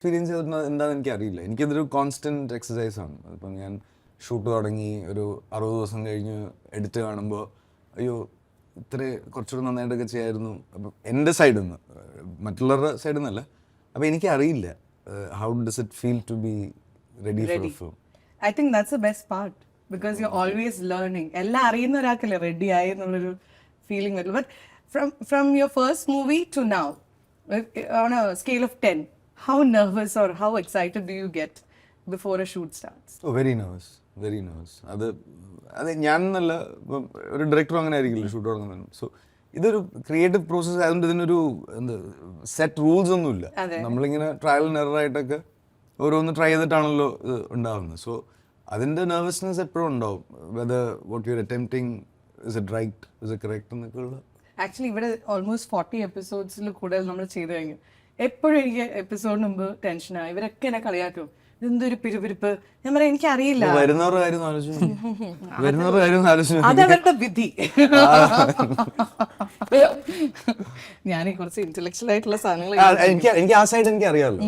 Experience ചെയ്തിട്ട് എന്താണെന്ന് എനിക്കറിയില്ല. എനിക്കിതൊരു കോൺസ്റ്റൻറ്റ് എക്സസൈസാണ്. ഇപ്പം ഞാൻ ഷൂട്ട് തുടങ്ങി ഒരു 60 ദിവസം കഴിഞ്ഞ് എഡിറ്റ് കാണുമ്പോൾ അയ്യോ കുറച്ചുകൂടെ നന്നായിട്ടൊക്കെ ചെയ്യായിരുന്നു. അപ്പം എൻ്റെ സൈഡിൽ നിന്ന്, മറ്റുള്ളവരുടെ സൈഡിൽ നിന്നല്ല. അപ്പം എനിക്കറിയില്ല how does it feel to be ready for a film. I think that's the best part because you're always learning. എല്ലാം അറിയുന്ന ഒരാൾക്കല്ലേ റെഡി ആയി എന്നുള്ളൊരു ഫീലിംഗ് വരും. But from your first movie to now, on a scale of 10, how nervous or how excited do you get before a shoot starts? Oh, very nervous. അത് ഞാൻ എന്നല്ല, ഇപ്പം ഒരു ഡയറക്ടറും അങ്ങനെ ആയിരിക്കില്ല ഷൂട്ട് തുടങ്ങുന്നത്. സോ ഇതൊരു ക്രിയേറ്റീവ് പ്രോസസ്സ് ആയതുകൊണ്ട് ഇതിനൊരു സെറ്റ് റൂൾസ് ഒന്നുമില്ല. നമ്മളിങ്ങനെ ട്രയൽ ആൻഡ് എറർ ആയിട്ടൊക്കെ ഓരോന്ന് ട്രൈ ചെയ്തിട്ടാണല്ലോ ഇത് ഉണ്ടാവുന്നത്. സോ അതിൻ്റെ നെർവസ്നെസ് എപ്പോഴും ഉണ്ടാവും. Whether what you are attempting is it right, is it correct എന്നൊക്കെ ഉള്ള. ആക്ച്വലി ഇവിടെ ഓൾമോസ്റ്റ് 40 എപ്പിസോഡ്സിൽ കൂടുതൽ നമ്മൾ ചെയ്തു കഴിഞ്ഞു. എപ്പോഴും എനിക്ക് എപ്പിസോഡിന് മുമ്പ് ടെൻഷനാണ്. ഇവരൊക്കെ എന്നെ കളിയാക്കും, ഇതെന്തൊരു പിരിപിരിപ്പ്. ഞാൻ പറയാം എനിക്കറിയില്ല. വരുന്നവരുടെ കാര്യം ആലോചിച്ചു, അതവരുടെ വിധി. ഞാൻ കുറച്ച് ഇന്റലക്ച്വൽ ആയിട്ടുള്ള സാധനങ്ങൾ എനിക്ക് ആ സൈഡ് എനിക്ക് അറിയാമല്ലോ.